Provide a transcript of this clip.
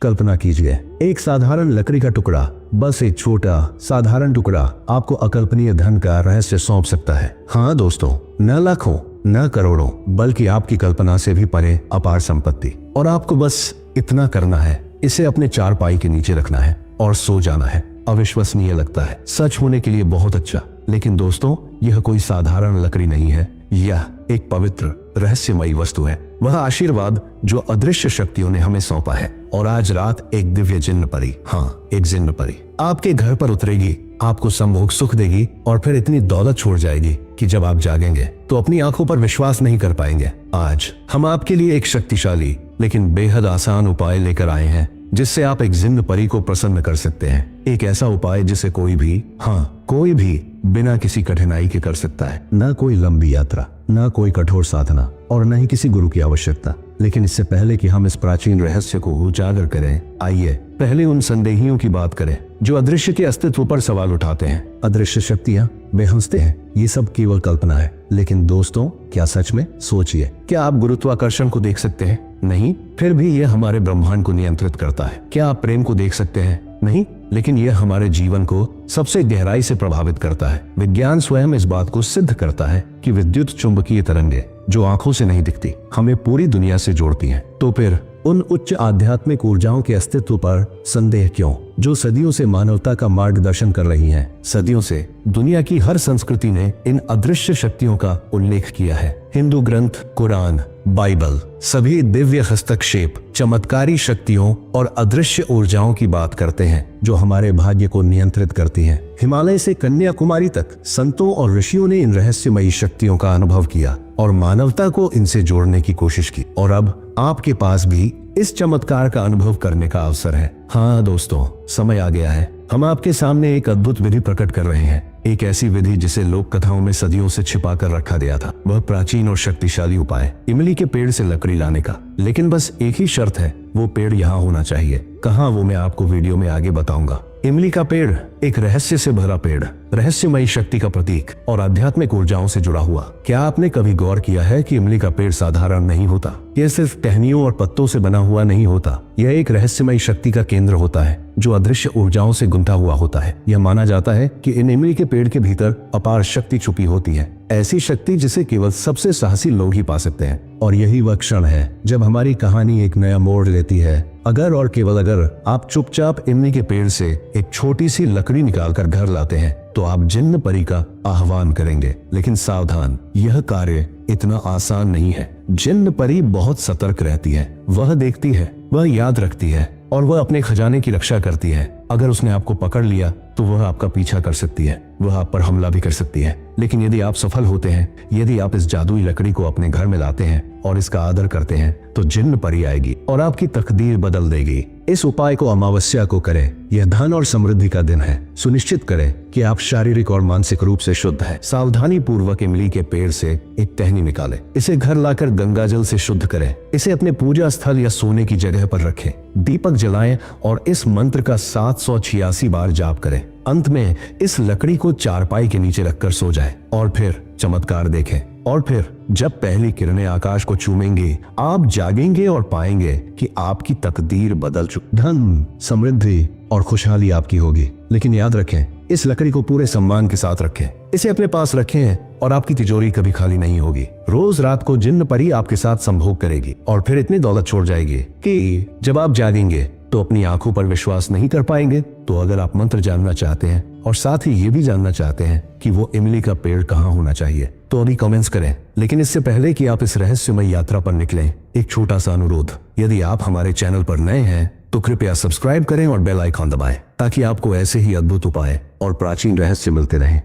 कल्पना कीजिए, एक साधारण लकड़ी का टुकड़ा, बस एक छोटा साधारण टुकड़ा आपको अकल्पनीय धन का रहस्य सौंप सकता है। हाँ दोस्तों, न लाखों न करोड़ों बल्कि आपकी कल्पना से भी परे अपार संपत्ति। और आपको बस इतना करना है, इसे अपने चारपाई के नीचे रखना है और सो जाना है। अविश्वसनीय लगता है, सच होने के लिए बहुत अच्छा, लेकिन दोस्तों यह कोई साधारण लकड़ी नहीं है। यह एक पवित्र रहस्यमयी वस्तु है, वह आशीर्वाद जो अदृश्य शक्तियों ने हमें सौंपा है। और आज रात एक दिव्य जिन्न परी, हाँ एक जिन्न परी आपके घर पर उतरेगी, आपको सम्भोग सुख देगी और फिर इतनी दौलत छोड़ जाएगी कि जब आप जागेंगे तो अपनी आंखों पर विश्वास नहीं कर पाएंगे। आज हम आपके लिए एक शक्तिशाली लेकिन बेहद आसान उपाय लेकर आए हैं, जिससे आप एक जिन्न परी को प्रसन्न कर सकते हैं। एक ऐसा उपाय जिसे कोई भी, हाँ कोई भी बिना किसी कठिनाई के कर सकता है। न कोई लंबी यात्रा, न कोई कठोर साधना और न ही किसी गुरु की आवश्यकता। लेकिन इससे पहले कि हम इस प्राचीन रहस्य को उजागर करें, आइए पहले उन संदेहियों की बात करें जो अदृश्य के अस्तित्व पर सवाल उठाते हैं। अदृश्य शक्तियां, वे हंसते हैं, ये सब केवल कल्पना है। लेकिन दोस्तों, क्या सच में? सोचिए, क्या आप गुरुत्वाकर्षण को देख सकते हैं? नहीं, फिर भी यह हमारे ब्रह्मांड को नियंत्रित करता है। क्या आप प्रेम को देख सकते हैं? नहीं, लेकिन यह हमारे जीवन को सबसे गहराई से प्रभावित करता है। विज्ञान स्वयं इस बात को सिद्ध करता है कि विद्युत चुंबकीय तरंगें जो आंखों से नहीं दिखती, हमें पूरी दुनिया से जोड़ती हैं। तो फिर उन उच्च आध्यात्मिक ऊर्जाओं के अस्तित्व पर संदेह क्यों, जो सदियों से मानवता का मार्गदर्शन कर रही हैं? सदियों से दुनिया की हर संस्कृति ने इन अदृश्य शक्तियों का उल्लेख किया है। हिंदू ग्रंथ, कुरान, बाइबल, सभी दिव्य हस्तक्षेप, चमत्कारी शक्तियों और अदृश्य ऊर्जाओं की बात करते हैं जो हमारे भाग्य को नियंत्रित करती हैं। हिमालय से कन्याकुमारी तक संतों और ऋषियों ने इन रहस्यमयी शक्तियों का अनुभव किया और मानवता को इनसे जोड़ने की कोशिश की। और अब आपके पास भी इस चमत्कार का अनुभव करने का अवसर है। हाँ दोस्तों, समय आ गया है। हम आपके सामने एक अद्भुत विधि प्रकट कर रहे हैं, एक ऐसी विधि जिसे लोक कथाओं में सदियों से छिपा कर रखा गया था। वह प्राचीन और शक्तिशाली उपाय, इमली के पेड़ से लकड़ी लाने का। लेकिन बस एक ही शर्त है, वो पेड़ यहाँ होना चाहिए। कहाँ, वो मैं आपको वीडियो में आगे बताऊंगा। इमली का पेड़, एक रहस्य से भरा पेड़, रहस्यमयी शक्ति का प्रतीक और आध्यात्मिक ऊर्जाओं से जुड़ा हुआ। क्या आपने कभी गौर किया है कि इमली का पेड़ साधारण नहीं होता? यह सिर्फ टहनियों और पत्तों से बना हुआ नहीं होता। यह एक रहस्यमयी शक्ति का केंद्र होता है जो अदृश्य ऊर्जाओं से गुंथा हुआ होता है। यह माना जाता है कि इन इमली के पेड़ के भीतर अपार शक्ति छुपी होती है, ऐसी शक्ति जिसे केवल सबसे साहसी लोग ही पा सकते हैं। और यही वह क्षण है जब हमारी कहानी एक नया मोड़ लेती है। अगर और केवल अगर आप चुपचाप इमली के पेड़ से एक छोटी सी लकड़ी निकालकर घर लाते हैं तो आप जिन्न परी का आह्वान करेंगे। लेकिन सावधान, यह कार्य इतना आसान नहीं है। जिन्न परी बहुत सतर्क रहती है, वह देखती है, वह याद रखती है और वह अपने खजाने की रक्षा करती है। अगर उसने आपको पकड़ लिया तो वह आपका पीछा कर सकती है, वह आप पर हमला भी कर सकती है। लेकिन यदि आप सफल होते हैं, यदि आप इस जादुई लकड़ी को अपने घर में लाते हैं और इसका आदर करते हैं, तो जिन्न परी आएगी और आपकी तकदीर बदल देगी। इस उपाय को अमावस्या को करें। यह धन और समृद्धि का दिन है। सुनिश्चित करें कि आप शारीरिक और मानसिक रूप से शुद्ध हैं। सावधानी पूर्वक इमली के पेड़ से एक टहनी निकालें। इसे घर लाकर गंगा जल से शुद्ध करें। इसे अपने पूजा स्थल या सोने की जगह पर रखें। दीपक जलाएं और इस मंत्र का 786 बार जाप करें। अंत में इस लकड़ी को चारपाई के नीचे रखकर सो जाएं और फिर चमत्कार देखें। और फिर जब पहली किरणें आकाश को चूमेंगी, आप जागेंगे और पाएंगे कि आपकी तकदीर बदल चुकी। धन, समृद्धि और खुशहाली आपकी होगी। लेकिन याद रखें, इस लकड़ी को पूरे सम्मान के साथ रखें। इसे अपने पास रखें और आपकी तिजोरी कभी खाली नहीं होगी। रोज रात को जिन्न परी आपके साथ संभोग करेगी और फिर इतनी दौलत छोड़ जाएगी कि जब आप जागेंगे तो अपनी आंखों पर विश्वास नहीं कर पाएंगे। तो अगर आप मंत्र जानना चाहते हैं और साथ ही ये भी जानना चाहते हैं कि वो इमली का पेड़ कहाँ होना चाहिए, तो अभी कमेंट्स करें। लेकिन इससे पहले कि आप इस रहस्यमय यात्रा पर निकलें, एक छोटा सा अनुरोध। यदि आप हमारे चैनल पर नए हैं तो कृपया सब्सक्राइब करें और बेल आइकॉन दबाएं ताकि आपको ऐसे ही अद्भुत उपाय और प्राचीन रहस्य मिलते रहें।